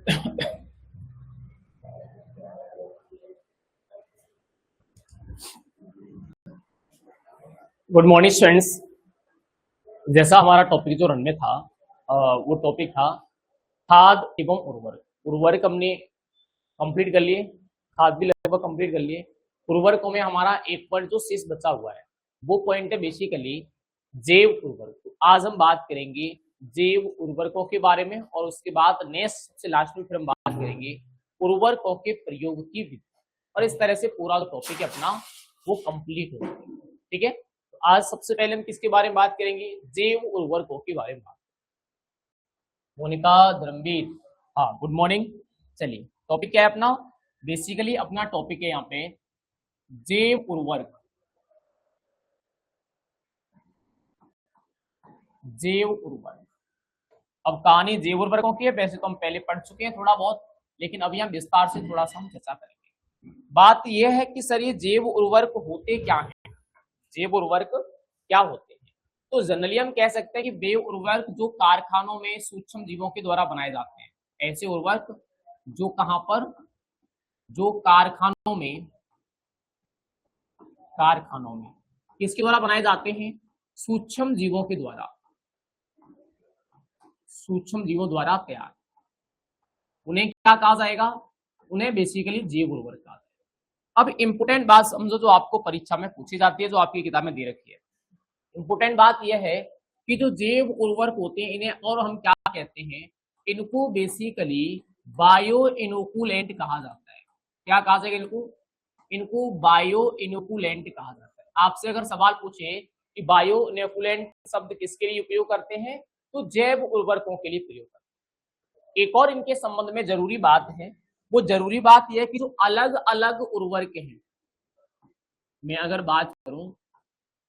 Good morning students. जैसा हमारा topic जो रन में था, वो टॉपिक था खाद एवं उर्वरक। उर्वरक हमने कंप्लीट कर लिए, खाद भी लगभग कंप्लीट कर लिए। उर्वरकों में हमारा एक पॉइंट जो शेष बचा हुआ है वो पॉइंट है बेसिकली जैव उर्वरक। तो आज हम बात करेंगे जैव उर्वरकों के बारे में, और उसके बाद नेक्स्ट से लास्ट में फिर हम बात करेंगे उर्वरकों के प्रयोग की विधि। और इस तरह से पूरा जो टॉपिक है अपना वो कंप्लीट हो जाएगा। ठीक है, तो आज सबसे पहले हम किसके बारे में बात करेंगे? जैव उर्वरकों के बारे में बात। मोनिका, धर्मवीर, हाँ गुड मॉर्निंग। चलिए, टॉपिक क्या है अपना? बेसिकली अपना टॉपिक है यहाँ पे जैव उर्वरक। जैव उर्वरक, अब कहानी जैव उर्वरकों की है। वैसे तो हम पहले पढ़ चुके हैं थोड़ा बहुत, लेकिन अभी हम विस्तार से थोड़ा सा हम चर्चा करेंगे। बात यह है कि सर ये जैव उर्वरक होते क्या हैं? जैव उर्वरक क्या होते हैं? तो जनरली हम कह सकते हैं कि वे उर्वरक जो कारखानों में सूक्ष्म जीवों के द्वारा बनाए जाते हैं। ऐसे उर्वरक जो कहां पर, जो कारखानों में किसके द्वारा बनाए जाते हैं? सूक्ष्म जीवों के द्वारा, सूक्ष्म जीवों द्वारा तैयार। उन्हें क्या कहा जाएगा? उन्हें बेसिकली जैव उर्वरक कहा जाएगा। अब इंपोर्टेंट बात समझो जो आपको परीक्षा में पूछी जाती है, जो आपकी किताब में दे रखी है। इंपोर्टेंट बात यह है कि जो जैव उर्वरक होते हैं इन्हें और हम क्या कहते हैं? इनको बेसिकली बायो इनोकुलेंट कहा जाता है। क्या कहा जाएगा इनको? इनको बायो इनोकुलेंट कहा जाता है। आपसे अगर सवाल पूछे कि बायो इनोकुलेंट शब्द किसके लिए उपयोग करते हैं, तो जैव उर्वरकों के लिए प्रयोग करते हैं। एक और इनके संबंध में जरूरी बात है, वो जरूरी बात यह है कि जो अलग अलग उर्वरक हैं, मैं अगर बात करूं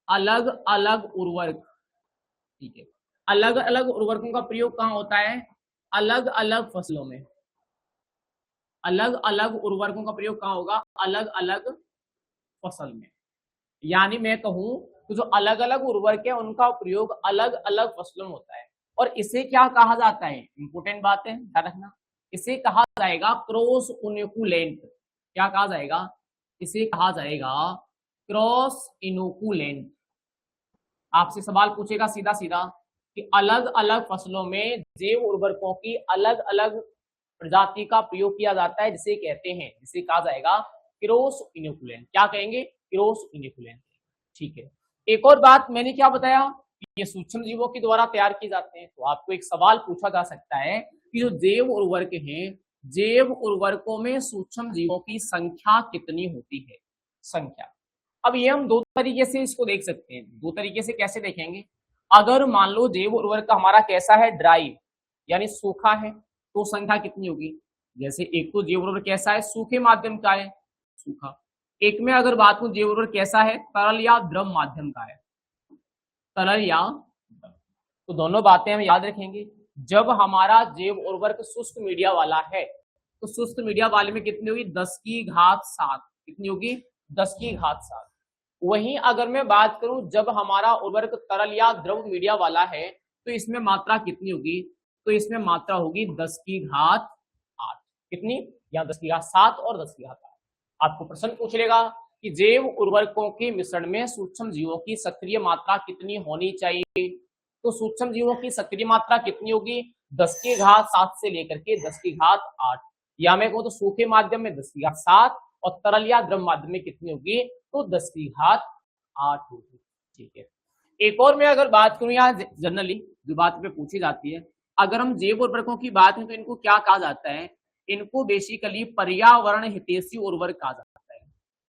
अलग अलग उर्वरक, ठीक है, अलग अलग उर्वरकों का प्रयोग कहां होता है? अलग अलग फसलों में। अलग अलग उर्वरकों का प्रयोग कहां होगा? अलग अलग फसल में। यानी मैं कहूं तो जो अलग अलग उर्वरक है उनका प्रयोग अलग अलग फसलों में होता है। और इसे क्या कहा जाता है? इंपोर्टेंट बात है, ध्यान रखना। इसे कहा जाएगा क्रॉस इनोकुलेंट। क्या कहा जाएगा? इसे कहा जाएगा क्रॉस इनोकुलेंट। आपसे सवाल पूछेगा सीधा सीधा कि अलग अलग फसलों में जैव उर्वरकों की अलग अलग प्रजाति का प्रयोग किया जाता है, जिसे कहते हैं, जिसे कहा जाएगा क्रॉस इनोकुलेंट। क्या कहेंगे? Cross inoculant. ठीक है, एक और बात मैंने क्या बताया कि ये सूक्ष्म जीवों के द्वारा तैयार किए जाते हैं। तो आपको एक सवाल पूछा जा सकता है कि जो जैव उर्वरक हैं, जैव उर्वरकों में सूक्ष्म जीवों की संख्या कितनी होती है? संख्या। अब ये हम दो तरीके से इसको देख सकते हैं। दो तरीके से कैसे देखेंगे? अगर मान लो जैव उर्वरक हमारा कैसा है? ड्राई, यानी सूखा है, तो संख्या कितनी होगी? जैसे एक तो जैव उर्वरक कैसा है? सूखे माध्यम का है, सूखा। एक में अगर बात करूं जैव उर्वरक कैसा है? तरल या द्रव माध्यम का है, तरल या द्रव। तो दोनों बातें हम याद रखेंगे। जब हमारा जैव उर्वरक शुष्क मीडिया वाला है, तो शुष्क मीडिया वाले में कितनी होगी? 10⁻7। कितनी होगी? 10⁻7। वहीं अगर मैं बात करूं जब हमारा उर्वरक तरल या द्रव मीडिया वाला है, तो इसमें मात्रा कितनी होगी? तो इसमें मात्रा होगी 10⁸। कितनी? या 10⁸7 और 10⁸8। आपको प्रश्न पूछ लेगा कि जैव उर्वरकों के मिश्रण में सूक्ष्म जीवों की सक्रिय मात्रा कितनी होनी चाहिए? तो सूक्ष्म जीवों की सक्रिय मात्रा कितनी होगी? 10⁸7 से लेकर के 10⁸8। या मैं कहूं तो सूखे माध्यम में 10⁸7 और तरल या द्रव माध्यम में कितनी होगी? तो 10⁸8 होगी। ठीक है, एक और मैं अगर बात करूं यहाँ जनरली जो बात पे पूछी जाती है, अगर हम जैव उर्वरकों की बात करें तो इनको क्या कहा जाता है? इनको बेसिकली पर्यावरण हितैषी उर्वरक कहा जाता है।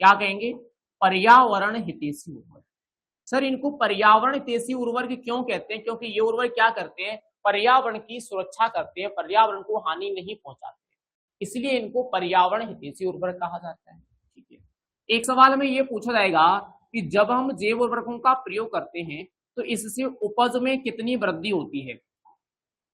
क्या कहेंगे? पर्यावरण हितैषी उर्वरक। सर इनको पर्यावरण हितैषी उर्वरक क्यों कहते हैं? क्योंकि ये उर्वरक क्या करते हैं? पर्यावरण की सुरक्षा करते हैं, पर्यावरण को हानि नहीं पहुंचाते, इसलिए इनको पर्यावरण हितैषी उर्वरक कहा जाता है। ठीक है, एक सवाल में ये पूछा जाएगा कि जब हम जैव उर्वरकों का प्रयोग करते हैं तो इससे उपज में कितनी वृद्धि होती है?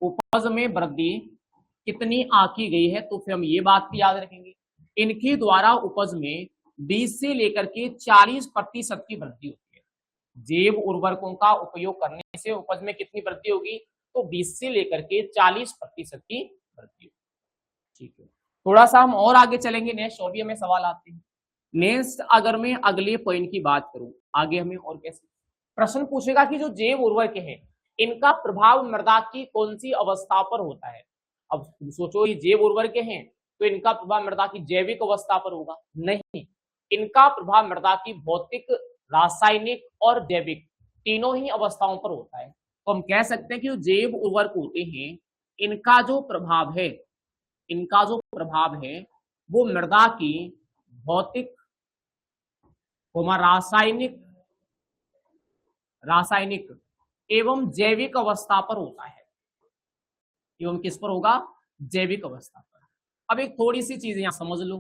उपज में वृद्धि कितनी आंकी गई है? तो फिर हम ये बात भी याद रखेंगे, इनके द्वारा उपज में 20 से लेकर के 40% की वृद्धि होती है। जैव उर्वरकों का उपयोग करने से उपज में कितनी वृद्धि होगी? तो 20 से लेकर के 40% की वृद्धि। ठीक है, थोड़ा सा हम और आगे चलेंगे, नेक्स्ट और भी हमें सवाल आते हैं। नेक्स्ट अगर मैं अगले पॉइंट की बात करूं, आगे हमें और कैसे प्रश्न पूछेगा कि जो जैव उर्वरक हैं इनका प्रभाव मृदा की कौन सी अवस्था पर होता है। अब सोचो ये जैव उर्वरक हैं तो इनका प्रभाव मृदा की जैविक अवस्था पर होगा, नहीं, इनका प्रभाव मृदा की भौतिक, रासायनिक और जैविक तीनों ही अवस्थाओं पर होता है। तो हम कह सकते हैं कि जो जैव उर्वरक होते हैं इनका जो प्रभाव है, इनका जो प्रभाव है वो मृदा की भौतिक, रासायनिक, रासायनिक एवं जैविक अवस्था पर होता है, एवं किस पर होगा, जैविक अवस्था पर। अब एक थोड़ी सी चीज यहां समझ लो,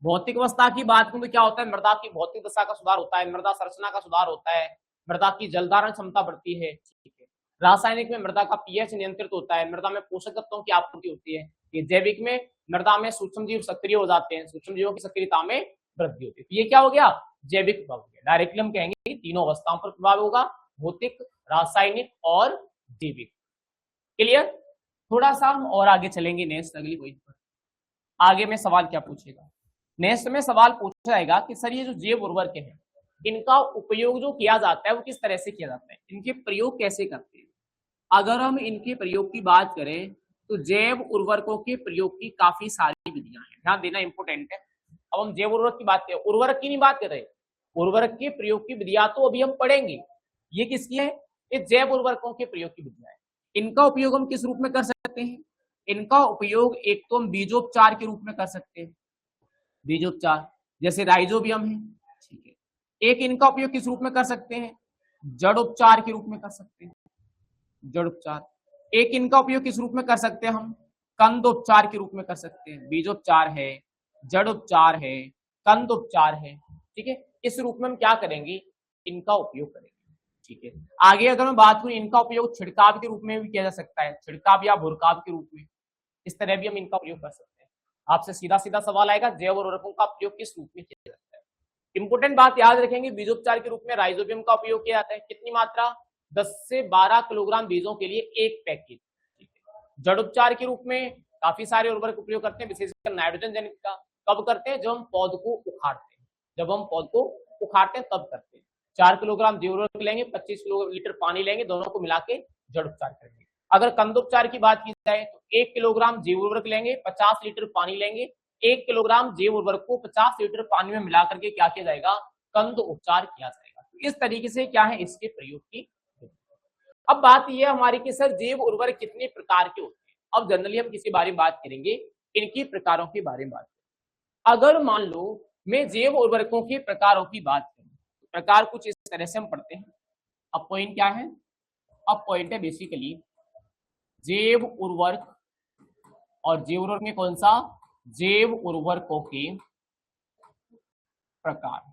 भौतिक अवस्था की बात करूं तो क्या होता है, मृदा की भौतिक दशा का सुधार होता है, मृदा संरचना का सुधार होता है, मृदा की जल धारण क्षमता बढ़ती है, ठीक है। रासायनिक में मृदा का पीएच नियंत्रित होता है, मृदा में पोषक तत्वों की आपूर्ति होती है। ये जैविक में मृदा में सूक्ष्म जीव सक्रिय हो जाते हैं, सूक्ष्म जीवों की सक्रियता में वृद्धि होती है। ये क्या हो गया, जैविक प्रभाव हो गया। डायरेक्टली हम कहेंगे कि तीनों अवस्थाओं पर प्रभाव होगा, भौतिक, रासायनिक और जैविक। क्लियर। थोड़ा सा हम और आगे चलेंगे नेक्स्ट अगली पॉइंट पर। आगे में सवाल क्या पूछेगा, नेक्स्ट में सवाल पूछा जाएगा कि सर ये जो जैव उर्वरक है इनका उपयोग जो किया जाता है वो किस तरह से किया जाता है, इनके प्रयोग कैसे करते हैं। अगर हम इनके प्रयोग की बात करें तो जैव उर्वरकों के प्रयोग की काफी सारी विधियां हैं, ध्यान देना इंपॉर्टेंट है। अब हम जैव उर्वरक की बात करें, उर्वरक की नहीं बात कर रहे, उर्वरक के प्रयोग की विधियां तो अभी हम पढ़ेंगे। ये किसकी है, ये जैव उर्वरकों के प्रयोग की विधियां है। इनका उपयोग हम किस रूप में कर सकते हैं, इनका उपयोग एक तो हम बीजोपचार के रूप में कर सकते हैं, बीजोपचार जैसे राइजोबियम है, ठीक है। एक इनका उपयोग किस रूप में कर सकते हैं, जड़ोपचार के रूप में कर सकते हैं, जड़ोपचार। एक इनका उपयोग किस रूप में कर सकते हैं हम, कंदोपचार के रूप में कर सकते हैं। बीजोपचार है, जड़ोपचार है, कंदोपचार है, ठीक है। इस रूप में हम क्या करेंगे, इनका उपयोग करेंगे, ठीक है। आगे अगर मैं बात करूं, इनका उपयोग छिड़काव के रूप में भी किया जा सकता है, छिड़काव या भुरकाव के रूप में, इस तरह भी हम इनका उपयोग कर सकते हैं। आपसे सीधा सीधा सवाल आएगा, जैव उर्वरकों का उपयोग किस रूप में किया जाता है। इंपोर्टेंट बात याद रखेंगे, बीजोपचार के रूप में राइजोबियम का उपयोग किया जाता है। कितनी मात्रा, 10 से 12 किलोग्राम बीजों के लिए एक पैकेट, ठीक है। जड़ोपचार के रूप में काफी सारे उर्वरक उपयोग करते हैं, विशेषकर नाइट्रोजन जनित का। कब करते हैं, जब हम पौध को उखाड़ते हैं, जब हम पौध को उखाड़ते हैं तब करते हैं। 4 किलोग्राम जैव उर्वरक लेंगे, 25 लीटर पानी लेंगे, दोनों को मिला के जड़ोपचार करेंगे। अगर कंदोपचार की बात की जाए तो 1 किलोग्राम जैव उर्वरक लेंगे, 50 लीटर पानी लेंगे, 1 किलोग्राम जैव उर्वरक को 50 लीटर पानी में मिला करके क्या किया जाएगा, कंद उपचार किया जाएगा। तो इस तरीके से क्या है इसके प्रयोग की। अब बात यह हमारी कि सर जैव उर्वरक कितने प्रकार के होते हैं। अब जनरली हम किसी बारे में बात करेंगे, इनकी प्रकारों के बारे में बात करेंगे। अगर मान लो मैं जैव उर्वरकों के प्रकारों की बात करूं, प्रकार कुछ इस तरह से हम पढ़ते हैं। अब पॉइंट क्या है, अब पॉइंट है बेसिकली जैव उर्वरक, और जैव उर्वरक में कौन सा, जैव उर्वरकों के प्रकार।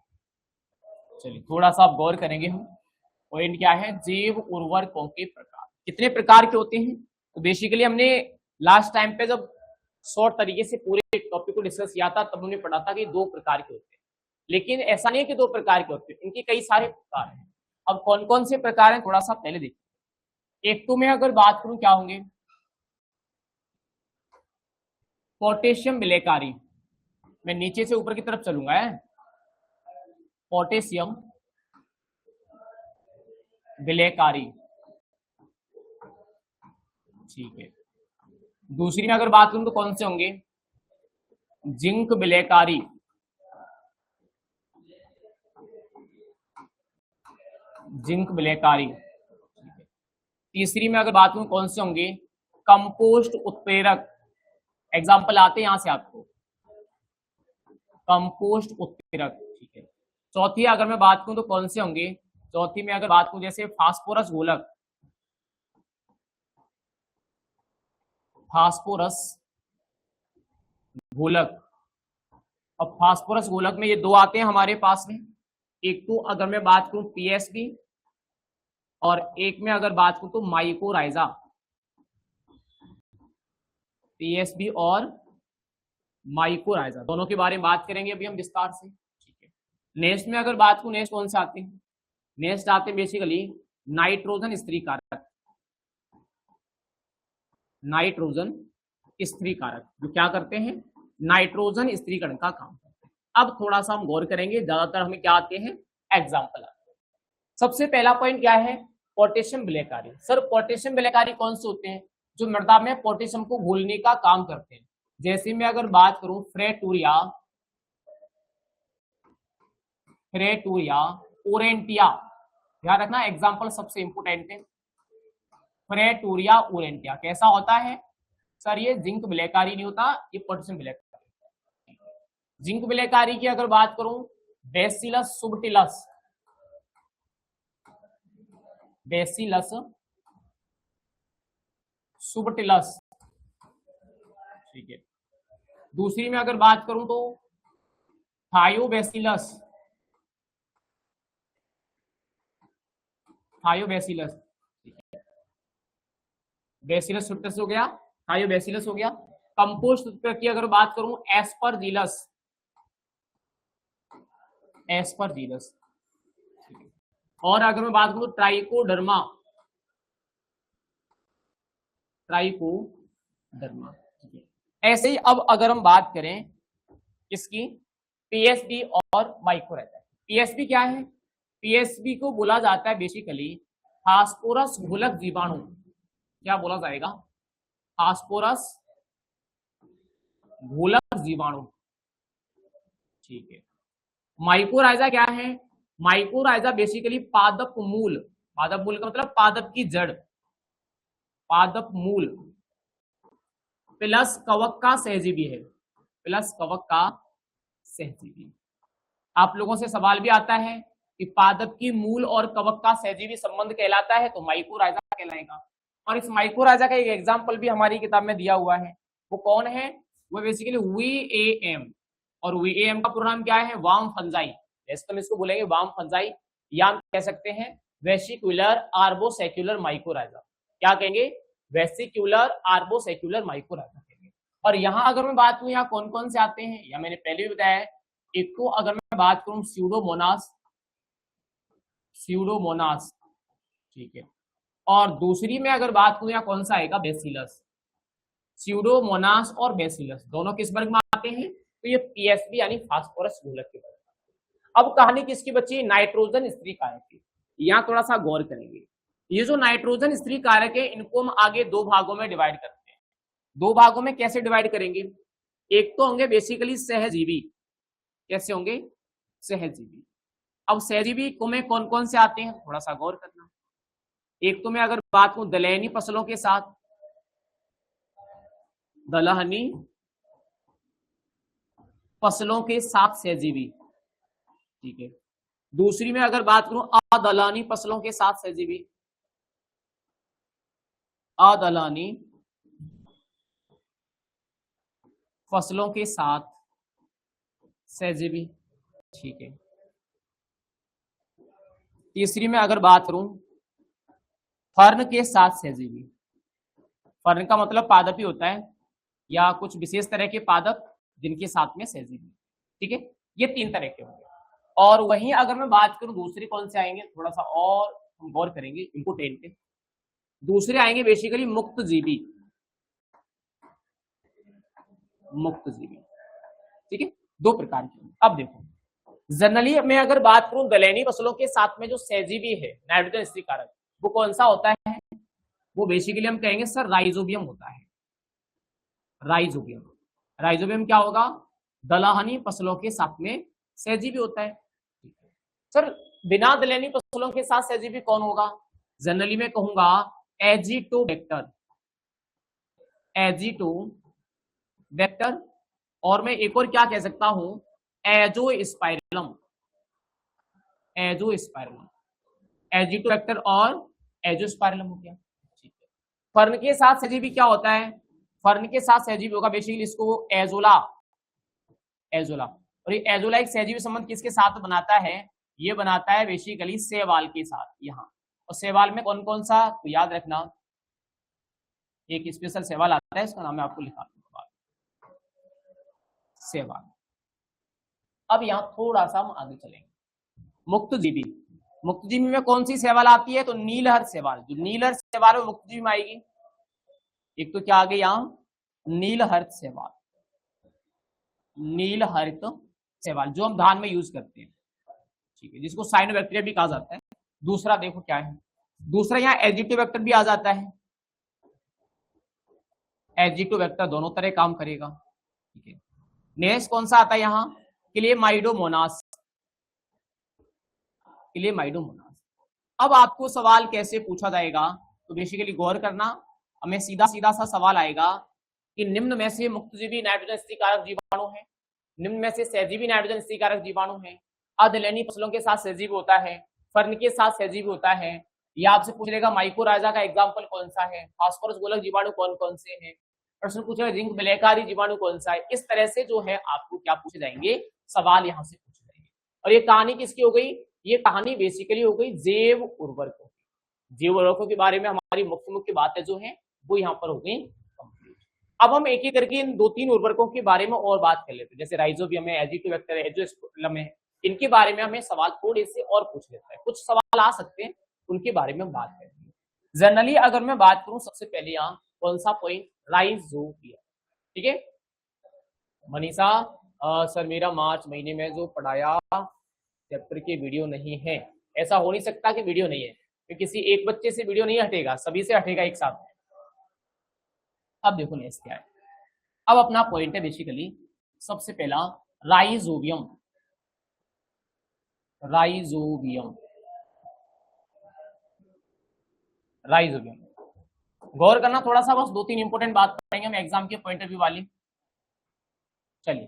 चलिए थोड़ा सा आप गौर करेंगे हम, पॉइंट क्या है, जैव उर्वरकों के प्रकार कितने प्रकार के होते हैं। तो बेसिकली हमने लास्ट टाइम पे जब शॉर्ट तरीके से पूरे टॉपिक को डिस्कस किया था तब हमने पढ़ा था कि 2 प्रकार के होते हैं, लेकिन ऐसा नहीं है कि 2 प्रकार के होते हैं, इनके कई सारे प्रकार हैं। अब कौन कौन से प्रकार हैं थोड़ा सा पहले देखिए। एक तो मैं अगर बात करूं क्या होंगे, पोटेशियम विलेयकारी, मैं नीचे से ऊपर की तरफ चलूंगा है, पोटेशियम विलेयकारी, ठीक है। दूसरी में अगर बात करूं तो कौन से होंगे, जिंक विलेयकारी, जिंक विलेयकारी। तीसरी में अगर बात करूं कौन से होंगे, कंपोस्ट उत्प्रेरक। एग्जाम्पल आते हैं यहां से आपको, कंपोस्ट उत्प्रेरक, ठीक है। चौथी अगर मैं बात करूं तो कौन से होंगे, चौथी में अगर बात करूं जैसे फास्फोरस घोलक, फास्फोरस घोलक। अब फास्फोरस घोलक में ये 2 आते हैं हमारे पास में, एक तो अगर मैं बात करूं पीएसबी, और एक में अगर बात करूं तो माइकोराइजा, पीएसबी और माइकोराइजा, दोनों के बारे में बात करेंगे अभी हम विस्तार से, ठीक है। नेक्स्ट में अगर बात करूं, नेक्स्ट कौन से आते हैं, नेक्स्ट आते हैं बेसिकली नाइट्रोजन स्थिरीकारक, नाइट्रोजन स्त्री कारक, जो क्या करते हैं, नाइट्रोजन स्त्रीकरण का काम करते हैं। अब थोड़ा सा हम गौर करेंगे, ज्यादातर हमें क्या आते हैं, एग्जाम्पल आते हैं। सबसे पहला पॉइंट क्या है, पोटेशियम विलेयकारी। सर पोटेशियम विलेयकारी कौन से होते हैं, जो मृदा में पोटेशियम को घोलने का काम करते हैं। जैसे मैं अगर बात करूं फ्रेटूरिया, फ्रेटूरिया ओरेंटिया, ध्यान रखना एग्जाम्पल सबसे इंपोर्टेंट है। फ्रेटूरिया ओरेंटिया कैसा होता है सर, ये जिंक विलेयकारी नहीं होता, ये पोटेशियम विलेयकारी। जिंक विलेयकारी की अगर बात करूं, बेसिलस सुब्टिलस, बेसिलस सुब्टिलस, ठीक है। दूसरी में अगर बात करूं तो थायोबैसिलस, थायोबैसिलस, बेसिलस सुब्टिलस हो गया, थायोबैसिलस हो गया। कंपोस्ट की अगर बात करूं, एस्परजिलस, एस्परजिलस। और अगर मैं बात करूं ट्राइकोडर्मा, ट्राइकोडर्मा, ठीक है। ऐसे ही अब अगर हम बात करें इसकी पीएसबी और माइक्रोराइजा। पीएसबी क्या है, पीएसबी को बोला जाता है बेसिकली फास्फोरस घोलक जीवाणु, क्या बोला जाएगा, फास्फोरस घोलक जीवाणु, ठीक है। माइक्रोराइजा क्या है, माइक्रोराइजा बेसिकली पादप मूल, पादप मूल का मतलब पादप की जड़, पादप मूल प्लस कवक का सहजीवी है, प्लस कवक का सहजीवी। आप लोगों से सवाल भी आता है कि पादप की मूल और कवक का सहजीवी संबंध कहलाता है तो माइक्रोराइजा कहलाएगा। और इस माइक्रोराइजा का एक एग्जांपल भी हमारी किताब में दिया हुआ है, वो कौन है, वो बेसिकली VAM। और VAM का पूरा नाम क्या है, वार्म फंजाई, जैसे हम इसको बोलेंगे वार्म फंजाई, या हम कह सकते हैं वेसिकुलर आर्बोसेक्युलर माइक्रोराइजा। क्या कहेंगे, वेसिकुलर आर्बोसेक्युलर माइक्रोराइजा कहेंगे। और यहाँ अगर मैं बात करूं यहाँ कौन कौन से आते हैं, या मैंने पहले भी बताया है, एक तो अगर मैं बात करूं स्यूडोमोनास, स्यूडोमोनास, ठीक है। और दूसरी में अगर बात करूं यहाँ कौन सा आएगा, बेसिलस। स्यूडोमोनास और बेसिलस दोनों किस वर्ग में आते हैं, तो ये पीएसबी यानी फास्फोरस घोलक के वर्ग में। अब कहानी किसकी बची, नाइट्रोजन स्त्री कारक की। यहाँ थोड़ा सा गौर करेंगे, ये जो नाइट्रोजन स्त्री कारक है इनको हम आगे दो भागों में डिवाइड करते हैं। दो भागों में कैसे डिवाइड करेंगे, एक तो होंगे बेसिकली सहजीवी, कैसे होंगे, सहजीवी। अब सहजीवी को में कौन कौन से आते हैं, थोड़ा सा गौर करना। एक तो मैं अगर बात करूं दलहनी फसलों के साथ, दलहनी फसलों के साथ सहजीवी, ठीक है। दूसरी में अगर बात करूं अदलहनी फसलों के साथ सहजीवी, अदलहनी फसलों के साथ सहजीवी, ठीक है। तीसरी में अगर बात करूं फर्न के साथ सहजीवी, फर्न का मतलब पादप ही होता है या कुछ विशेष तरह के पादप जिनके साथ में सहजीवी, ठीक है। ये तीन तरह के होंगे। और वहीं अगर मैं बात करूं दूसरी कौन से आएंगे, थोड़ा सा और हम गौर करेंगे इंपोर्टेंट है, दूसरे आएंगे बेसिकली मुक्तजीवी, मुक्तजीवी, ठीक है। दो प्रकार के। अब देखो जनरली मैं अगर बात करूं दलहनी फसलों के साथ में जो सहजीवी है नाइट्रोजन स्त्री कारक, वो कौन सा होता है, वो बेसिकली हम कहेंगे सर राइजोबियम होता है, राइजोबियम। राइजोबियम क्या होगा, दलहनी फसलों के साथ में सहजीवी होता है। सर बिना दलहनी फसलों के साथ सहजीवी कौन होगा, जनरली मैं कहूंगा एजिटोबैक्टर, एजिटोबैक्टर। और मैं एक और क्या कह सकता हूं, एजोस्पाइरलम, एजोस्पाइरलम, एजिटोबैक्टर और एजोस्पाइरलम हो गया, ठीक है। फर्न के साथ सहजीवी क्या होता है, फर्न के साथ सहजीवी होगा बेसिकली इसको एजोला, एजोला। और ये एजोला एक सहजीवी संबंध किसके साथ बनाता है, ये बनाता है बेसिकली शैवाल के साथ यहाँ। और शैवाल में कौन कौन सा, तो याद रखना एक स्पेशल शैवाल आता है, इसका नाम मैं आपको लिखा दूंगा, शैवाल। अब यहाँ थोड़ा सा हम आगे चलेंगे, मुक्तजीवी। मुक्तजीवी में कौन सी शैवाल आती है, तो नीलहर शैवाल, जो नीलहर शैवाल है वो मुक्तजीवी में आएगी। एक तो क्या आ गई यहाँ नीलहरित शैवाल, नीलहरित शैवाल जो हम धान में यूज करते हैं, ठीक है, जिसको साइनोबैक्टीरिया भी कहा जाता है। दूसरा देखो क्या है, दूसरा यहाँ एजिटोबैक्टर भी आ जाता है, एजिटोबैक्टर दोनों तरह काम करेगा, ठीक है। नेक्स्ट कौन सा आता है यहाँ, क्लेमाइडोमोनास, क्लेमाइडोमोनास। अब आपको सवाल कैसे पूछा जाएगा, तो बेसिकली गौर करना, हमें सीधा सीधा सा सवाल आएगा कि निम्न में से मुक्तजीवी नाइट्रोजन स्थितिकारक जीवाणु है, निम्न में से सहजीवी नाइट्रोजन स्थितिकारक जीवाणु है, अधलैनी फसलों के साथ सहजीवी होता है, फर्न के साथ सहजीवी होता है, या आपसे पूछ लेगा माइकोराइजा का एग्जाम्पल कौन सा है, फास्फोरस गोलक जीवाणु कौन कौन से हैं, प्रश्न पूछेगा जिंक विलेयकारी जीवाणु कौन सा है। इस तरह से जो है आपको क्या पूछे जाएंगे, सवाल यहाँ से पूछे जाएंगे। और ये कहानी किसकी हो गई, ये कहानी बेसिकली हो गई जैव उर्वरकों, जैव उर्वरकों के बारे में हमारी मुख्य मुख्य बातें जो है वो यहाँ पर हो गई कंप्लीट। अब हम एक एक करके इन 2-3 उर्वरकों के बारे में और बात कर लेते हैं, जैसे राइजोबियम है, एजिटोबैक्टर है, एजोस्पर्म है, इनके बारे में हमें सवाल थोड़े से और पूछ लेता है, कुछ सवाल आ सकते हैं, उनके बारे में हम बात करेंगे। जनरली अगर मैं बात करूं, सबसे पहले यहाँ कौन सा पॉइंट, राइजोबियम, ठीक है। मनीषा सर मेरा मार्च महीने में जो पढ़ाया चैप्टर की वीडियो नहीं है, ऐसा हो नहीं सकता कि वीडियो नहीं है, तो किसी एक बच्चे से वीडियो नहीं हटेगा, सभी से हटेगा एक साथ। अब देखो नेक्स्ट क्या है, अब अपना पॉइंट है बेसिकली सबसे पहला राइजोबियम, राइजोबियम, राइजोबियम। गौर करना थोड़ा सा, बस 2-3 इंपोर्टेंट बात करेंगे हम एग्जाम के पॉइंट ऑफ व्यू वाली। चलिए,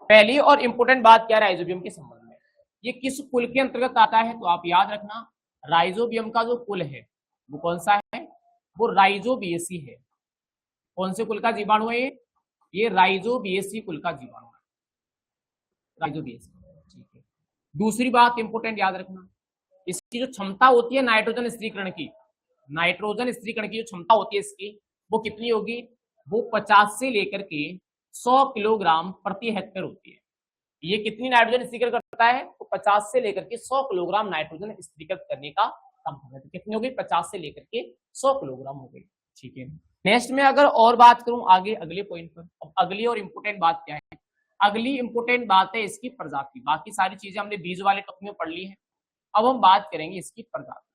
पहली और इंपोर्टेंट बात क्या है राइजोबियम के संबंध में, ये किस कुल के अंतर्गत आता है, तो आप याद रखना राइजोबियम का जो कुल है वो कौन सा है, वो राइजोबिएसी है। कौन से कुल का जीवाणु है ये राइजोबिएसी कुल का जीवाणु है, राइजोबिएसी, ठीक है। दूसरी बात इंपोर्टेंट याद रखना, इसकी जो क्षमता होती है नाइट्रोजन स्थिरीकरण की, नाइट्रोजन स्थिरीकरण की जो क्षमता होती है इसकी, वो कितनी होगी, वो 50 से लेकर के 100 किलोग्राम प्रति हेक्टेयर होती है। ये कितनी नाइट्रोजन स्थिरीकरण करता है, तो 50 से लेकर के 100 किलोग्राम नाइट्रोजन स्थिरीकृत करने का काम करता है। कितनी हो गई, 50 से लेकर के 100 किलोग्राम हो गई, ठीक है। नेक्स्ट में अगर और बात करूं आगे अगले पॉइंट पर, अब अगली और इंपोर्टेंट बात क्या है, अगली इंपोर्टेंट बात है इसकी प्रजाति। बाकी सारी चीजें हमने बीज वाले टॉपिक में पढ़ ली है, अब हम बात करेंगे इसकी प्रजाति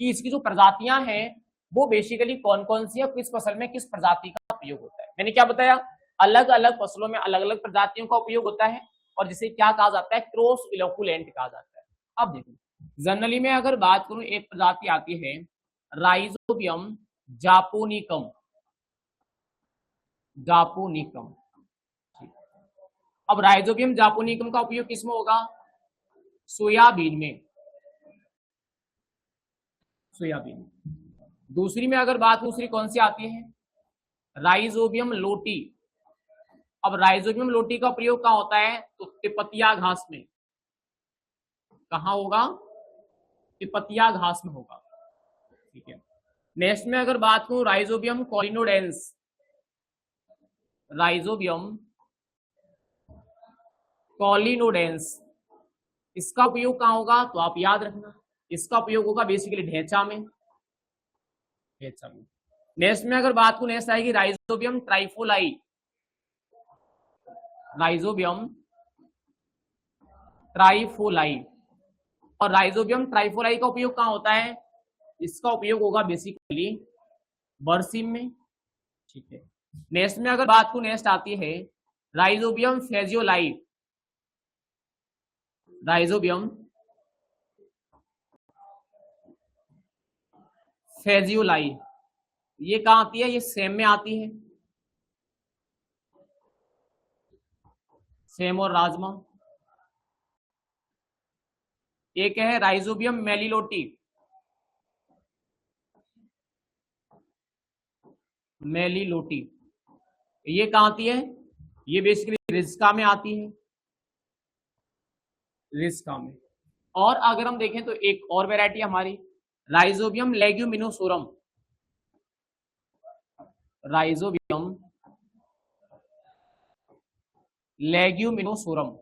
कि इसकी जो प्रजातियां हैं वो बेसिकली कौन कौन सी है, किस फसल में किस प्रजाति का उपयोग होता है। मैंने क्या बताया, अलग अलग फसलों में अलग अलग प्रजातियों का उपयोग होता है, और जिसे क्या कहा जाता है, क्रॉस इनोकुलेंट कहा जाता है। अब देखो जनरली में अगर बात करूं, एक प्रजाति आती है राइजोबियम जापोनिकम, जापोनिकम, अब राइजोबियम जापोनिकम का उपयोग किसमें होगा, सोयाबीन में, सोयाबीन। दूसरी में अगर बात दूसरी कौन सी आती है, राइजोबियम लोटी। अब राइजोबियम लोटी का प्रयोग कहाँ होता है, तो तिपतिया घास में, कहाँ होगा, तिपतिया घास में होगा, ठीक है। नेक्स्ट में अगर बात करूं राइजोबियम कॉलिनोडेंस, राइजोबियम कॉलिनोडेंस, इसका उपयोग कहाँ होगा, तो आप याद रखना इसका उपयोग होगा बेसिकली ढेंचा में, ढेंचा में। नेक्स्ट में अगर बात को नेक्स्ट आएगी राइजोबियम ट्राइफोलाई, राइजोबियम ट्राइफोलाई, और राइजोबियम ट्राइफोलाई का उपयोग कहाँ होता है, इसका उपयोग होगा बेसिकली बरसीम में, ठीक है। नेक्स्ट में अगर बात को नेक्स्ट आती है राइजोबियम फेजियोलाई, राइजोबियम फेजियोलाई, ये कहाँ आती है, ये सेम में आती है, सेम और राजमा। एक है राइजोबियम मेलिलोटी, मेलिलोटी, ये कहाँ आती है, ये बेसिकली रिस्का में आती है, रिस्का में। और अगर हम देखें तो एक और वैरायटी हमारी राइजोबियम लेग्यूमिनोसोरम, राइजोबियम लेग्यूमिनोसोरम,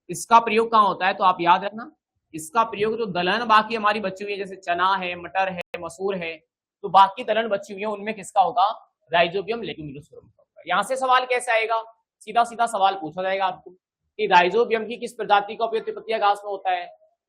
इसका प्रयोग कहाँ होता है, तो आप याद रखना इसका प्रयोग जो दलहन बाकी हमारी बची हुई है, जैसे चना है, मटर है, मसूर है, तो बाकी दलहन बची हुई है उनमें किसका होगा, राइजोबियम लेग्यूमिनोसोरम का होगा। यहां से सवाल कैसे आएगा, सीधा सीधा सवाल पूछा जाएगा आपको कि राइजोबियम की किस प्रजाति का उपयोग त्रिपत्तीय घास में होता है,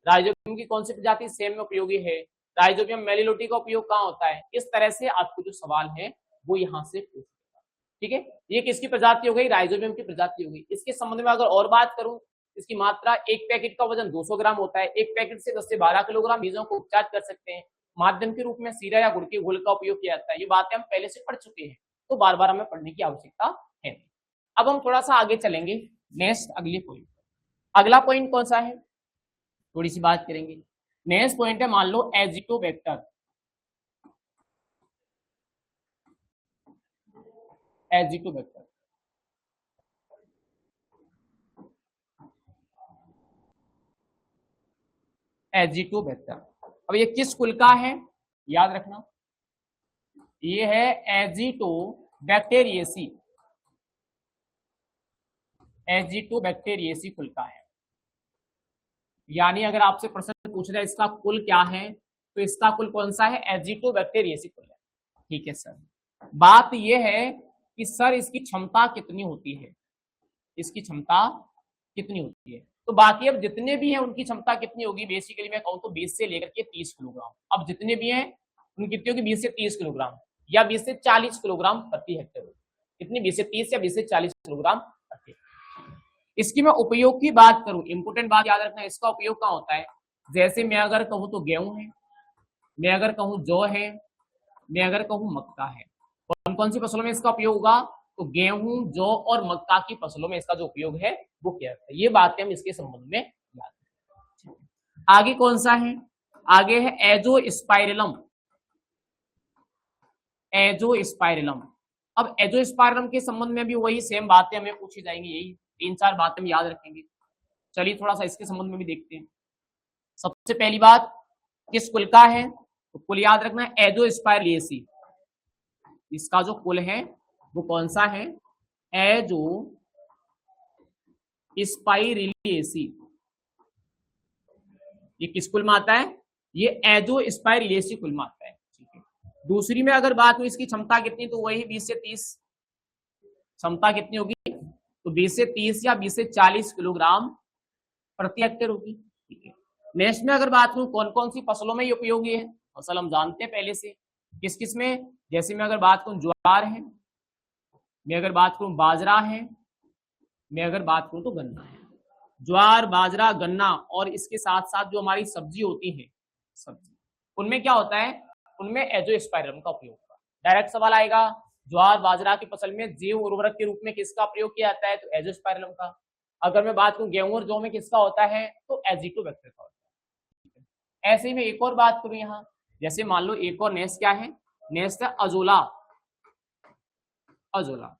राइजोबियम की कौन सी प्रजाति सेम में उपयोगी है, राइजोबियम मेलिलोटी का उपयोग कहाँ होता है। इस तरह से आपको जो सवाल है वो यहाँ से पूछेगा। ठीक है, ये किसकी प्रजाति हो गई, राइजोबियम की प्रजाति हो गई। इसके संबंध में अगर और बात करूं, इसकी मात्रा, एक पैकेट का वजन 200 ग्राम होता है, एक पैकेट से 10 से 12 किलोग्राम बीजों को उपचार कर सकते हैं। माध्यम के रूप में सीरा या गुड़ के घोल का उपयोग किया जाता है। ये बातें हम पहले से पढ़ चुके हैं, तो बार बार हमें पढ़ने की आवश्यकता है। अब हम थोड़ा सा आगे चलेंगे, नेक्स्ट अगले पॉइंट। अगला पॉइंट कौन सा है, थोड़ी सी बात करेंगे। नेक्स्ट पॉइंट है, मान लो एजिटोबैक्टर। एजिटोबैक्टर एजिटोबैक्टर, अब ये किस कुल का है, याद रखना, ये है एजिटोबैक्टेरिएसी। एजिटोबैक्टेरिएसी कुल का है। यानी अगर आपसे प्रश्न पूछ रहा है इसका कुल क्या है, तो इसका कुल कौन सा है, एजिटोबैक्टेरिएसी कुल है। ठीक है सर, बात यह है कि सर इसकी क्षमता कितनी होती है, इसकी क्षमता कितनी होती है। तो बाकी अब जितने भी हैं उनकी क्षमता कितनी होगी, बेसिकली मैं कहूँ तो 20 से लेकर के 30 किलोग्राम। अब जितने भी हैं उनकी कितनी होगी, 20 से 30 किलोग्राम या 20 से 40 किलोग्राम प्रति हेक्टेयर। कितनी, 20 से 30 या 20 से 40 किलोग्राम प्रति। इसकी मैं उपयोग की बात करूं, इंपोर्टेंट बात याद रखना, इसका उपयोग कहाँ होता है। जैसे मैं अगर कहूँ तो गेहूं है, मैं अगर कहूँ जौ है, मैं अगर कहूँ मक्का है। कौन कौन सी फसलों में इसका उपयोग होगा, तो गेहूं, जौ और मक्का की फसलों में इसका जो उपयोग है वो क्या है। ये बातें हम इसके संबंध में याद रखें। आगे कौन सा है, आगे है एजोस्पाइरिलम। एजोस्पाइरिलम, अब एजोस्पाइरिलम के संबंध में भी वही सेम बातें हमें पूछी जाएंगी, यही 3-4 बातें हम याद रखेंगे। चलिए थोड़ा सा इसके संबंध में भी देखते हैं। सबसे पहली बात, किस कुल का है, तो कुल याद रखना है एजोस्पाइरिलिएसी। इसका जो कुल है वो कौन सा है, एजोस्पाइरिलिएसी। ये किस कुल में आता है, ये एजोस्पाइरिलिएसी कुल में आता है। ठीक है, दूसरी में अगर बात हो इसकी क्षमता कितनी, तो वही 20 से 30 क्षमता कितनी होगी, तो 20 से 30 या 20 से 40 किलोग्राम प्रति हेक्टेयर होगी। ठीक है, नेक्स्ट में अगर बात करूं कौन कौन सी फसलों में ये उपयोगी है, फसल हम जानते हैं पहले से, किस किस में। जैसे मैं अगर बात करूं ज्वार है, मैं अगर बात करूं बाजरा है, मैं अगर बात करूं तो गन्ना है। ज्वार, बाजरा, गन्ना और इसके साथ साथ जो हमारी सब्जी होती है, सब्जी, उनमें क्या होता है, उनमें एजोस्पाइरिलम का उपयोग होगा। डायरेक्ट सवाल आएगा, ज्वार बाजरा की फसल में जैव उर्वरक के रूप में किसका प्रयोग किया जाता है, तो एजोस्पाइरिलम का। अगर मैं बात करूं गेहूं और जौ में किसका होता है, तो एजिटोबैक्टर का होता है। ऐसे ही मैं एक और बात करूं यहाँ, जैसे मान लो एक और नेक्स्ट क्या है, नेक्स्ट है अजोला। अजोला,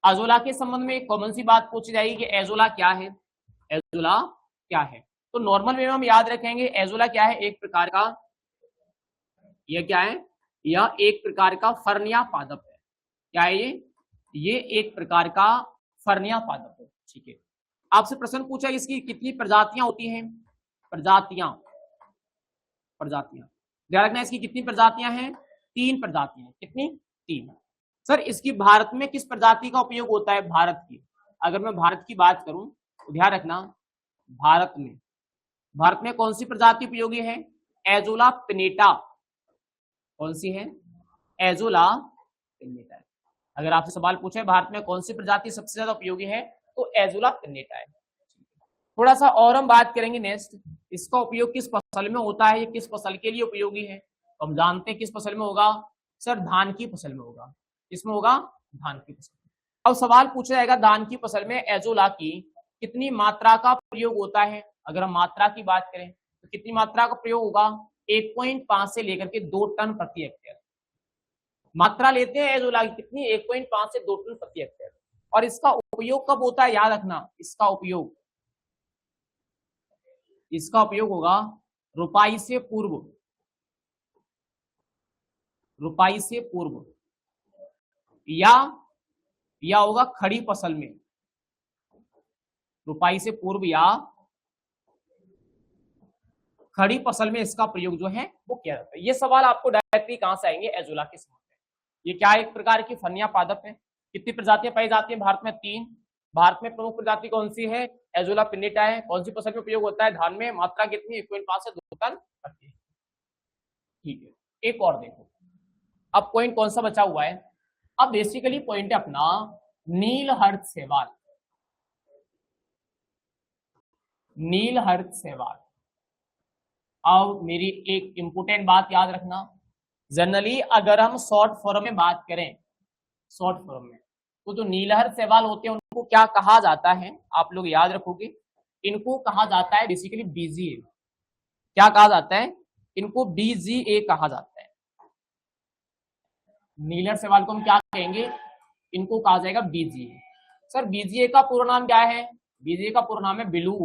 अजोला के संबंध में एक कॉमन सी बात पूछी जाएगी कि एजोला क्या है, एजोला क्या है। तो नॉर्मल वे में हम याद रखेंगे एजोला क्या है, एक प्रकार का, यह क्या है, यह एक प्रकार का फर्निया पादप है। क्या है ये एक प्रकार का फर्निया पादप है। ठीक है, आपसे प्रश्न पूछा इसकी कितनी प्रजातियां होती हैं, प्रजातियां, प्रजातियां ध्यान रखना, इसकी कितनी प्रजातियां हैं, 3 प्रजातियां। कितनी, 3। सर इसकी भारत में किस प्रजाति का उपयोग होता है, भारत की, अगर मैं भारत की बात करूं तो ध्यान रखना, भारत में कौन सी प्रजाति उपयोगी है, एजोला पिनेटा। कौन सी है, एजोला पिनेटा। अगर आपसे सवाल पूछे भारत में कौन सी प्रजाति सबसे ज्यादा उपयोगी है, तो एजोला पिनेटा है। थोड़ा सा और हम बात करेंगे नेक्स्ट, इसका उपयोग किस फसल में होता है, ये किस फसल के लिए उपयोगी है। तो हम जानते हैं किस फसल में होगा, सर धान की फसल में होगा। किसमें होगा, धान की फसल में। अब सवाल पूछा जाएगा धान की फसल में एजोला की कितनी मात्रा का प्रयोग होता है। अगर हम मात्रा की बात करें तो कितनी मात्रा का प्रयोग होगा, 1.5 से लेकर के 2 टन प्रति हेक्टेयर मात्रा लेते हैं एजोला की, कितनी, 1.5 से 2 टन प्रति हेक्टेयर। और इसका उपयोग कब होता है, याद रखना, इसका उपयोग होगा रुपाई से पूर्व, रुपाई से पूर्व या होगा खड़ी फसल में, रुपाई से पूर्व या खड़ी फसल में इसका प्रयोग जो है वो किया जाता है। ये सवाल आपको डायरेक्टली कहां से आएंगे, एजोला के संबंध में। ये क्या एक प्रकार की फनिया पादप है। कितनी प्रजातियां पाई जाती हैं भारत में? 3। भारत में प्रमुख प्रजाति कौन सी है? एजोला पिन्नेटा है। कौन सी फसल में उपयोग होता है? धान में। मात्रा कितनी? 1.5 से 2 टन प्रति। ठीक है, एक और देखो, अब पॉइंट कौन सा बचा हुआ है? अब बेसिकली पॉइंट है अपना नीलहर्ष शैवाल। नीलहर्ष शैवाल। अब मेरी एक इंपोर्टेंट बात याद रखना, जनरली अगर हम शॉर्ट फॉर्म में बात करें, शॉर्ट फॉर्म में, तो जो नीलहर्ष शैवाल होते हैं उनको क्या कहा जाता है? आप लोग याद रखोगे, इनको कहा जाता है बेसिकली बीजीए। क्या कहा जाता है? इनको बीजीए कहा जाता है। नीलहर्ष शैवाल को हम क्या कहेंगे? इनको कहा जाएगा बीजीए। सर बीजीए का पूरा नाम क्या है? बीजीए का पूरा नाम है ब्लू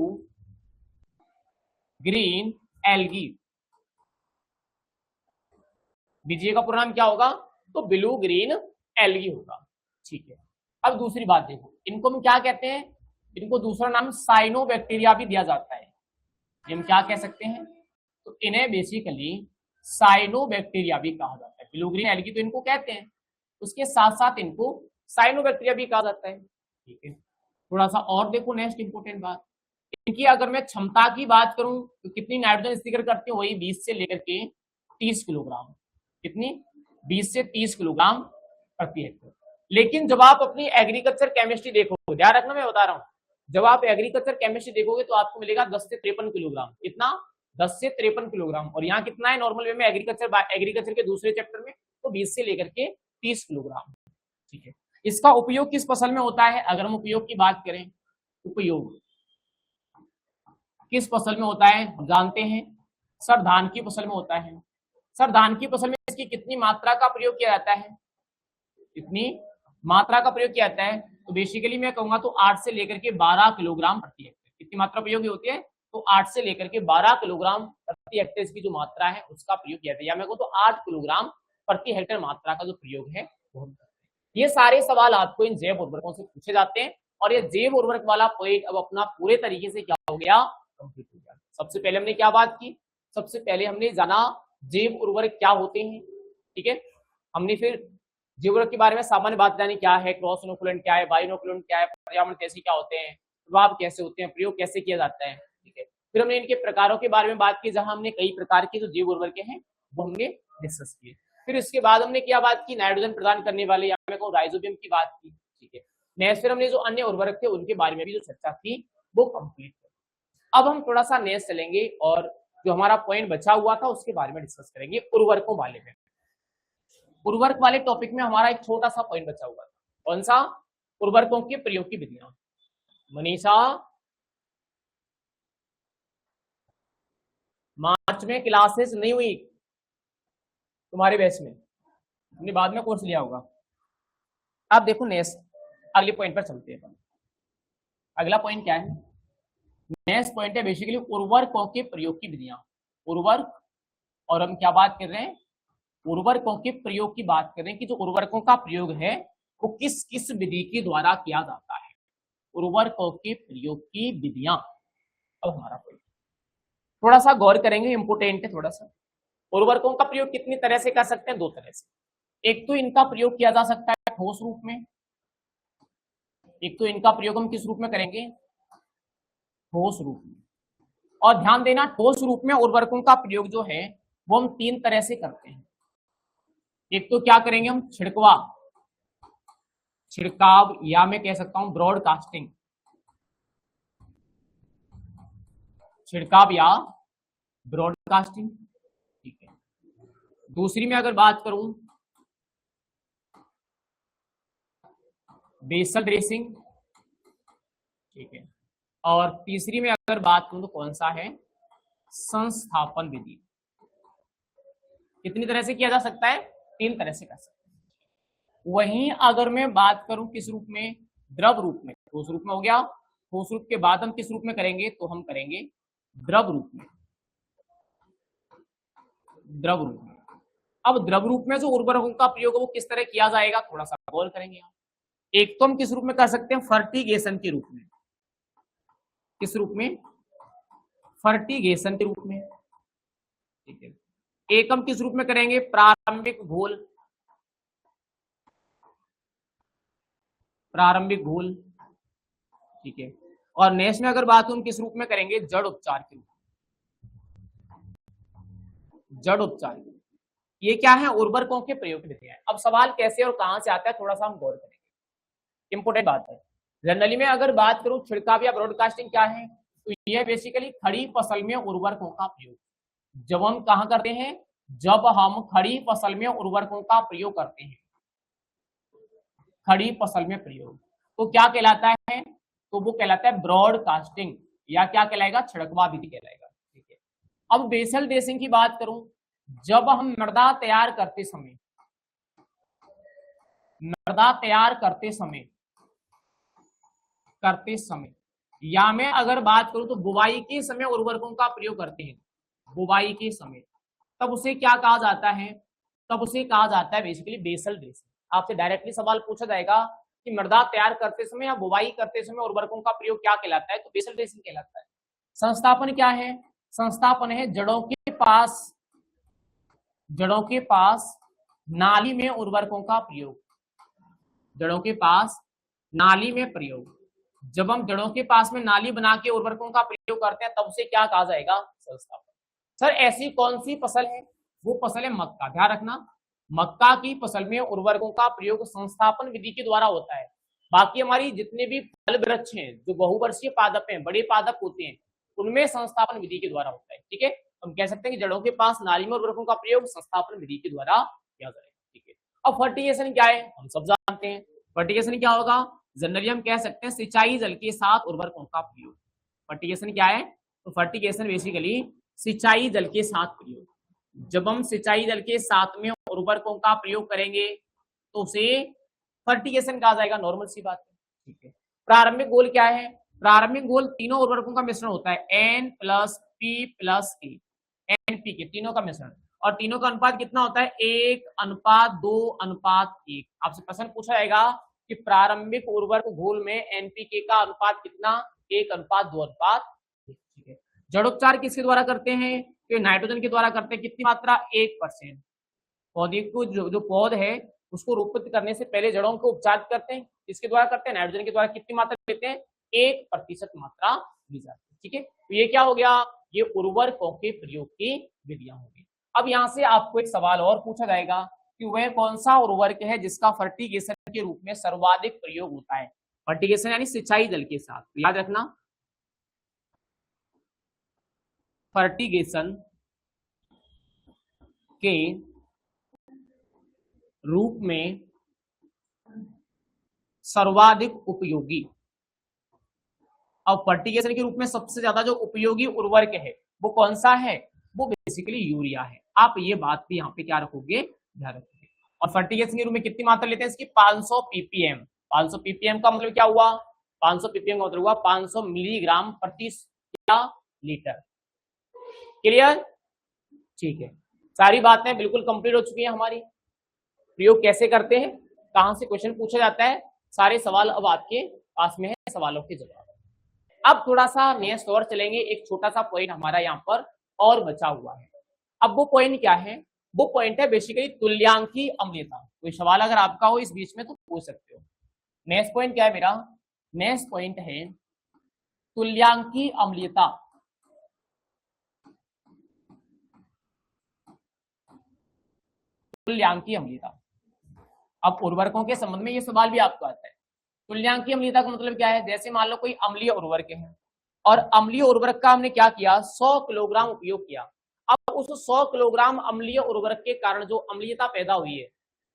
ग्रीन एल्गी। बीजीए का पूरा नाम क्या होगा? तो ब्लू ग्रीन एल्गी होगा। ठीक है, अब दूसरी बात देखो, इनको हम क्या कहते हैं? इनको दूसरा नाम साइनोबैक्टीरिया भी दिया जाता है। हम क्या कह सकते हैं? तो इन्हें बेसिकली साइनोबैक्टीरिया भी कहा जाता है। ब्लू ग्रीन एल्गी तो इनको कहते हैं, उसके साथ साथ इनको साइनोबैक्टीरिया भी कहा जाता है। ठीक है, थोड़ा सा और देखो, नेक्स्ट इंपोर्टेंट बात, इनकी अगर मैं क्षमता की बात करूं तो कितनी नाइट्रोजन स्वीकार करती है? वही 20 से लेकर के 30 किलोग्राम। कितनी? 20 से 30 किलोग्राम प्रति हेक्टेयर। लेकिन जब आप अपनी एग्रीकल्चर केमिस्ट्री देखोगे, ध्यान रखना मैं बता रहा हूं, जब आप एग्रीकल्चर केमिस्ट्री देखोगे तो आपको मिलेगा 10 से 53 किलोग्राम। कितना? 10 से 53 किलोग्राम। और यहाँ कितना है नॉर्मल वे में एग्रीकल्चर के दूसरे चैप्टर में? तो 20 से लेकर के 30 किलोग्राम। ठीक है, इसका उपयोग किस फसल में होता है? अगर हम उपयोग की बात करें, उपयोग किस फसल में होता है? हम जानते हैं सर धान की फसल में होता है। सर धान की फसल में इसकी कितनी मात्रा का प्रयोग किया जाता है? कितनी मात्रा का प्रयोग किया जाता है? तो बेसिकली मैं कहूंगा तो 8 से लेकर के 12 किलोग्राम प्रति हेक्टेयर। कितनी मात्रा प्रयोगी होती है? तो 8 से लेकर के 12 किलोग्राम प्रति हेक्टेयर इसकी जो मात्रा है उसका प्रयोग किया जाता है। या मैं कहूँ तो 8 किलोग्राम प्रति हेक्टेयर मात्रा का जो प्रयोग है वो हम करते हैं। ये सारे सवाल आपको इन जैव उर्वरकों से पूछे जाते हैं और ये जैव उर्वरक वाला पॉइंट अब अपना पूरे तरीके से क्या हो गया? कंप्लीट हो गया। सबसे पहले हमने क्या बात की? सबसे पहले हमने जाना जैव उर्वरक क्या होते हैं। ठीक है, हमने फिर जैव उर्वरक के बारे में सामान्य बात जानी, क्या है क्रॉस इनोकुलेंट, क्या है बायो इनोकुलेंट, क्या है पर्यावरण कैसे क्या होते हैं, प्रभाव कैसे होते हैं, प्रयोग कैसे किया जाता है। ठीक है, फिर हमने इनके प्रकारों के बारे में बात की, जहां हमने कई प्रकार के जो जैव उर्वरक हैं वो हमने डिस्कस किए। फिर इसके बाद हमने क्या बात की? नाइट्रोजन प्रदान करने वाले या मैं कहूँ राइजोबियम की बात की। ठीक है, नेक्स्ट फिर हमने जो अन्य उर्वरक थे उनके बारे में भी जो चर्चा की वो कंप्लीट। अब हम थोड़ा सा नेक्स्ट चलेंगे और जो हमारा पॉइंट बचा हुआ था उसके बारे में डिस्कस करेंगे उर्वरकों वाले में। उर्वरक वाले टॉपिक में हमारा एक छोटा सा पॉइंट बचा हुआ था, कौन सा? उर्वरकों के प्रयोग की विधियां। मनीषा, मार्च में क्लासेस नहीं हुई तुम्हारे बैच में, तुमने बाद में कोर्स लिया होगा। अब देखो नेक्स्ट अगले पॉइंट पर चलते हैं। अगला पॉइंट क्या है? नेक्स्ट पॉइंट है बेसिकली उर्वरकों के प्रयोग की विधियां। उर्वरक, और हम क्या बात कर रहे हैं? उर्वरकों के प्रयोग की बात करें कि जो उर्वरकों का प्रयोग है वो किस किस विधि के द्वारा किया जाता है। उर्वरकों के प्रयोग की विधियां। अब हमारा पॉइंट थोड़ा सा गौर करेंगे, इंपोर्टेंट है थोड़ा सा। उर्वरकों का प्रयोग कितनी तरह से कर सकते हैं? 2 तरह से। एक तो इनका प्रयोग किया जा सकता है ठोस रूप में, एक तो इनका प्रयोग हम किस रूप में करेंगे? ठोस रूप में। और ध्यान देना, ठोस रूप में उर्वरकों का प्रयोग जो है वो हम 3 तरह से करते हैं। एक तो क्या करेंगे हम? छिड़काव, या मैं कह सकता हूं ब्रॉडकास्टिंग। छिड़काव या ब्रॉडकास्टिंग। ठीक है, दूसरी में अगर बात करूं बेसल ड्रेसिंग। ठीक है, और तीसरी में अगर बात करूं तो कौन सा है? संस्थापन विधि। कितनी तरह से किया जा सकता है? 3 तरह से कर सकते हैं। वहीं अगर मैं बात करूं किस रूप में? द्रव रूप में। ठोस रूप में हो गया, ठोस रूप के बाद हम किस रूप में करेंगे? तो हम करेंगे द्रव रूप में। द्रव रूप में। अब द्रव रूप में जो उर्वरकों का प्रयोग है वो किस तरह किया जाएगा, थोड़ा सा गौर करेंगे। एक तो हम किस रूप में कर सकते हैं? फर्टिगेशन के रूप में। किस रूप में? फर्टिगेशन के रूप में। ठीक है, एक हम किस रूप में करेंगे? प्रारंभिक घोल। प्रारंभिक घोल, ठीक है। और नेक्स्ट में अगर बात हम किस रूप में करेंगे, जड़ उपचार के रूप में, जड़ उपचार के रूप में। ये क्या है, उर्वरकों के प्रयोग की विधियां। अब सवाल कैसे और कहां से आता है थोड़ा सा हम गौर करेंगे, इंपोर्टेंट बात है। जनरली में अगर बात करूं छिड़काव या ब्रॉडकास्टिंग क्या है, तो यह बेसिकली खड़ी फसल में उर्वरकों का प्रयोग। जब हम कहां करते हैं, जब हम खड़ी फसल में उर्वरकों का प्रयोग करते हैं, खड़ी फसल में प्रयोग, तो क्या कहलाता है, तो वो कहलाता है ब्रॉडकास्टिंग, या क्या कहलाएगा, छिड़कवा विधि कहलाएगा, ठीक है। अब बेसल ड्रेसिंग की बात करूं, जब हम मृदा तैयार करते समय, मृदा तैयार करते समय या मैं अगर बात करूं तो बुवाई के समय उर्वरकों का प्रयोग करते हैं, बुवाई के समय, तब उसे क्या कहा जाता है, तब उसे कहा जाता है बेसिकली बेसल ड्रेसिंग। आपसे डायरेक्टली सवाल पूछा जाएगा कि मृदा तैयार करते समय या बुवाई करते समय उर्वरकों का प्रयोग क्या कहलाता है, तो बेसल ड्रेसिंग कहलाता है। संस्थापन क्या है, संस्थापन है जड़ों के पास नाली में उर्वरकों का प्रयोग, जड़ों के पास नाली में प्रयोग। जब हम जड़ों के पास में नाली बना के उर्वरकों का प्रयोग करते हैं तब उसे क्या कहा जाएगा, संस्थापन। सर ऐसी कौन सी फसल है, वो फसल है मक्का। ध्यान रखना, मक्का की फसल में उर्वरकों का प्रयोग संस्थापन विधि के द्वारा होता है। बाकी हमारी जितने भी फल वृक्ष हैं, जो बहुवर्षीय पादप हैं, बड़े पादप होते हैं, उनमें संस्थापन विधि के द्वारा होता है, ठीक है। हम कह सकते हैं कि जड़ों के पास नाली में उर्वरकों का प्रयोग संस्थापन विधि के द्वारा किया जाएगा, ठीक है। अब फर्टिगेशन क्या है, हम सब जानते हैं। फर्टिगेशन क्या होगा, जनरली हम कह सकते हैं सिंचाई जल के साथ उर्वरकों का प्रयोग। फर्टिगेशन क्या है, तो फर्टिगेशन बेसिकली सिंचाई जल के साथ प्रयोग। जब हम सिंचाई जल के साथ में उर्वरकों का प्रयोग करेंगे तो उसे फर्टिगेशन कहा जाएगा, नॉर्मल सी बात है, ठीक है। प्रारंभिक घोल क्या है, प्रारंभिक घोल तीनों उर्वरकों का मिश्रण होता है, N+P+A, NPK, तीनों का मिश्रण। और तीनों का अनुपात कितना होता है, 1:2:1। आपसे प्रश्न पूछा जाएगा कि प्रारंभिक उर्वरक घोल में एनपीके का अनुपात कितना, 1:2:1, ठीक है। जड़ उपचार किसके द्वारा करते हैं, तो नाइट्रोजन के द्वारा करते हैं। कितनी मात्रा, 1%। पौधे को जो पौध है उसको रोपित करने से पहले जड़ों को उपचार करते हैं, इसके द्वारा करते हैं, नाइट्रोजन के द्वारा। कितनी मात्रा लेते हैं, 1% मात्रा ली जाती है, ठीक है। तो ये क्या हो गया, ये उर्वरकों के प्रयोग की विधियां होगी। अब यहाँ से आपको एक सवाल और पूछा जाएगा कि वह कौन सा उर्वरक है जिसका फर्टिगेशन के रूप में सर्वाधिक प्रयोग होता है। फर्टिगेशन यानी सिंचाई जल के साथ, तो याद रखना फर्टिगेशन के रूप में सर्वाधिक उपयोगी। अब फर्टिगेशन के रूप में सबसे ज्यादा जो उपयोगी उर्वरक है वो कौन सा है, वो बेसिकली यूरिया है। आप ये बात भी यहाँ पे क्या रखोगे, ध्यान रखोगे। और फर्टिगेशन के रूप में कितनी मात्रा लेते हैं इसकी, 500 ppm। 500 ppm का मतलब क्या हुआ, 500 ppm का मतलब हुआ 500 मिलीग्राम प्रति लीटर। क्लियर, ठीक है। सारी बातें बिल्कुल कंप्लीट हो चुकी हैं हमारी। प्रयोग कैसे करते हैं, कहां से क्वेश्चन पूछा जाता है, सारे सवाल अब आपके पास में है, सवालों के जवाब। अब थोड़ा सा नेक्स्ट और चलेंगे, एक छोटा सा पॉइंट हमारा यहाँ पर और बचा हुआ है। अब वो पॉइंट क्या है, वो पॉइंट है बेसिकली तुल्यांकी अम्लीयता। कोई सवाल अगर आपका हो इस बीच में तो पूछ सकते हो। नेक्स्ट पॉइंट क्या है मेरा, नेक्स्ट पॉइंट है तुल्यांकी अम्लीयता। तुल्यांकी अम्लीयता, अब उर्वरकों के संबंध में ये सवाल भी आपको आता है। तुल्यांकी अम्लीयता का मतलब क्या है, जैसे मान लो कोई अम्लीय उर्वरक है और अम्लीय उर्वरक का हमने क्या किया, 100 किलोग्राम उपयोग किया। अब उस 100 किलोग्राम अम्लीय उर्वरक के कारण जो अम्लीयता पैदा हुई है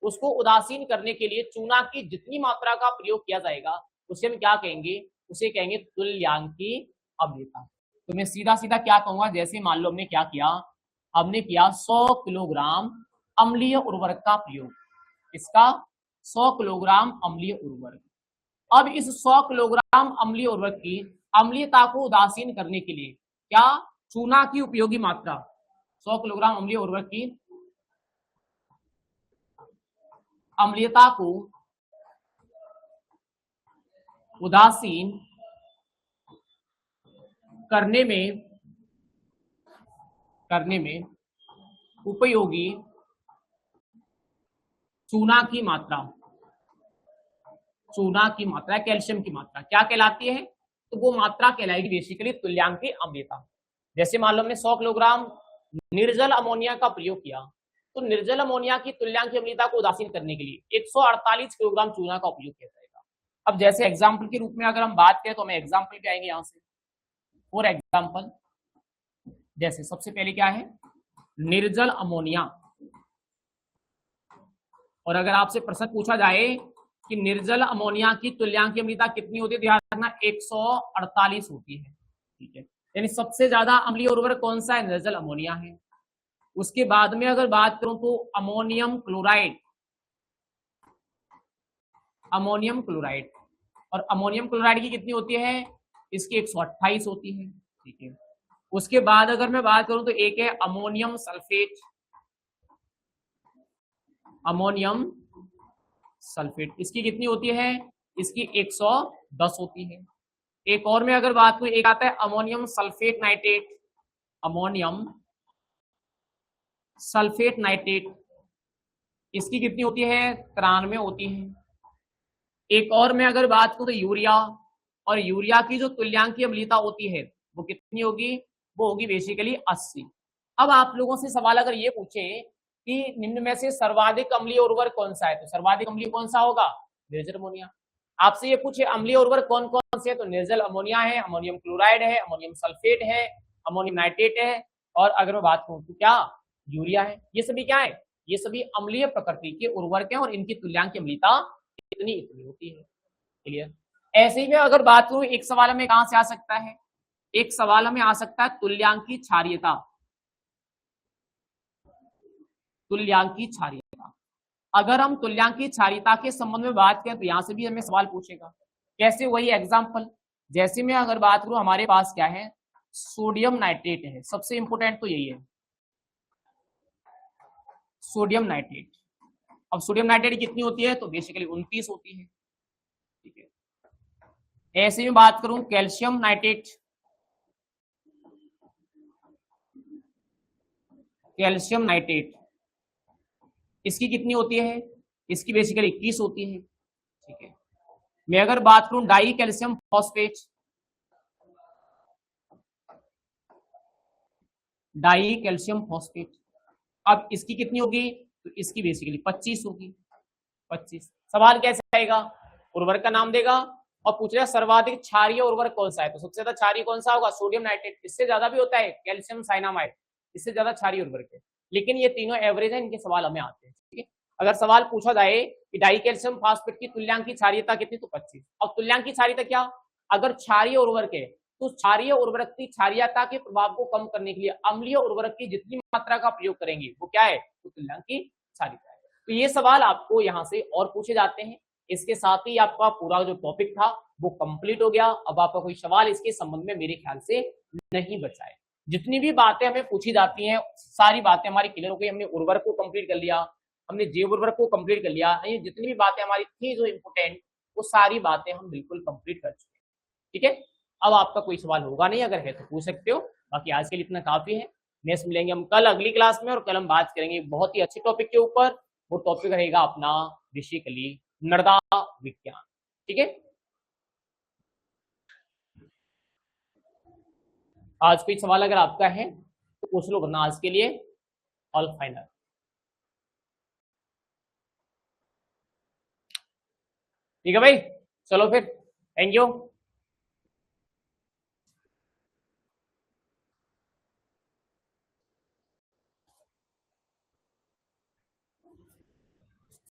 उसको उदासीन करने के लिए चूना की जितनी मात्रा का प्रयोग किया जाएगा उसे हम क्या कहेंगे, उसे कहेंगे तुल्यांकी अम्लीयता। तो मैं सीधा सीधा क्या कहूंगा, जैसे मान लो हमने क्या किया, हमने किया 100 किलोग्राम अम्लीय उर्वरक का प्रयोग, इसका 100 किलोग्राम अम्लीय उर्वरक। अब इस 100 किलोग्राम अम्लीय उर्वरक की अम्लीयता को उदासीन करने के लिए क्या, चूना की उपयोगी मात्रा, 100 किलोग्राम अम्लीय उर्वरक की अम्लीयता को उदासीन करने में उपयोगी चूना की मात्रा, चूना की मात्रा, कैल्शियम की मात्रा क्या कहलाती है, तो वो मात्रा कहलाएगी बेसिकली तुल्यांकी अम्लीयता। जैसे मान लो हमने 100 किलोग्राम निर्जल अमोनिया का प्रयोग किया, तो निर्जल अमोनिया की तुल्यांकी अम्लीयता को उदासीन करने के लिए 148 किलोग्राम चूना का उपयोग किया जाएगा। अब जैसे एग्जाम्पल के रूप में अगर हम बात करें तो हमें एग्जाम्पल पे आएंगे यहाँ से। फॉर एग्जाम्पल, जैसे सबसे पहले क्या है, निर्जल अमोनिया, और अगर आपसे प्रश्न पूछा जाए कि निर्जल अमोनिया की तुल्यांकी अम्लीयता कितनी होती है, ध्यान रखना 148 होती है। ठीक है, यानी सबसे ज्यादा अम्लीय उर्वरक कौन सा है, निर्जल अमोनिया है। उसके बाद में अगर बात करूं तो अमोनियम क्लोराइड, अमोनियम क्लोराइड, और अमोनियम क्लोराइड की कितनी होती है, इसकी 128 होती है। ठीक है, उसके बाद अगर मैं बात करूं तो एक है अमोनियम सल्फेट, अमोनियम सल्फेट, इसकी कितनी होती है, इसकी 110 होती है। एक और में अगर बात करूं, एक आता है ammonium sulphate nitrate, ammonium sulphate nitrate, इसकी कितनी होती है, 93 होती है। एक और में अगर बात करूं तो यूरिया, और यूरिया की जो तुल्यांकी अम्लीयता होती है वो कितनी होगी, वो होगी बेसिकली 80। अब आप लोगों से सवाल अगर ये पूछे कि निम्न में से सर्वाधिक अम्लीय उर्वरक कौन सा है, तो सर्वाधिक अम्लीय कौन सा होगा, निर्जल अमोनिया। आपसे ये पूछे अम्लीय उर्वरक कौन कौन से है, तो निर्जल अमोनिया है, अमोनियम क्लोराइड है, अमोनियम सल्फेट है, अमोनियम नाइट्रेट है, और अगर मैं बात करूं तो क्या, यूरिया है। ये सभी क्या है, ये सभी अम्लीय प्रकृति के उर्वरक हैं और इनकी तुल्यांकी अम्लीयता इतनी इतनी होती है। क्लियर। ऐसे ही में अगर बात करूं, एक सवाल हमें कहां से आ सकता है, एक सवाल हमें आ सकता है तुल्यांकी क्षारीयता, तुल्यांकी क्षारीयता। अगर हम तुल्यांकी क्षारीयता के संबंध में बात करें तो यहां से भी हमें सवाल पूछेगा। कैसे, वही एग्जांपल, जैसे मैं अगर बात करूं हमारे पास क्या है, सोडियम नाइट्रेट है, सबसे इंपोर्टेंट तो यही है सोडियम नाइट्रेट। अब सोडियम नाइट्रेट कितनी होती है, तो बेसिकली 29 होती है। ठीक है, ऐसे में बात करूं कैल्शियम नाइट्रेट, कैल्शियम नाइट्रेट, इसकी कितनी होती है, इसकी बेसिकली 21 होती है। ठीक है, मैं अगर बात करूं die calcium phosphate, die calcium phosphate, अब इसकी कितनी होगी, तो इसकी बेसिकली 25 होगी, 25। सवाल कैसे आएगा, उर्वरक का नाम देगा और पूछ रहा सर्वाधिक क्षारीय उर्वरक कौन सा है, तो सबसे ज्यादा क्षारीय कौन सा होगा, सोडियम नाइट्रेट। इससे ज्यादा भी होता है कैल्शियम साइनामाइड, इससे ज्यादा क्षारीय उर्वरक है, लेकिन ये तीनों एवरेज है, इनके सवाल हमें आते हैं। ठीक है, अगर सवाल पूछा जाए कि डाई कैल्शियम फॉस्फेट की तुल्यांकी क्षारीयता कितनी, तो 25। और तुल्यांकी क्षारीयता क्या, अगर क्षारीय उर्वरक है तो क्षारीय उर्वरक की क्षारीयता के प्रभाव को कम करने के लिए अम्लीय उर्वरक की जितनी मात्रा का प्रयोग करेंगे वो क्या है, तो तुल्यांकी क्षारीयता है। तो ये सवाल आपको यहाँ से और पूछे जाते हैं। इसके साथ ही आपका पूरा जो टॉपिक था वो कंप्लीट हो गया। अब आपका कोई सवाल इसके संबंध में मेरे ख्याल से नहीं बचा है। जितनी भी बातें हमें पूछी जाती हैं सारी बातें हमारी क्लियर हो गई। हमने उर्वरक को कंप्लीट कर लिया, हमने जैव उर्वरक को कंप्लीट कर लिया, ये जितनी भी बातें हमारी थी जो इंपोर्टेंट, वो सारी बातें हम बिल्कुल कंप्लीट कर चुके हैं। ठीक है, अब आपका कोई सवाल होगा नहीं, अगर है तो पूछ सकते हो। बाकी आज के लिए इतना काफी है। नेक्स्ट मिलेंगे हम कल अगली क्लास में, और कल हम बात करेंगे बहुत ही अच्छे टॉपिक के ऊपर। वो टॉपिक रहेगा अपना बेसिकली मृदा विज्ञान। ठीक है, आज कोई सवाल अगर आपका है तो पूछ लो, वरना आज के लिए ऑल फाइनल। ठीक है भाई, चलो फिर, थैंक यू।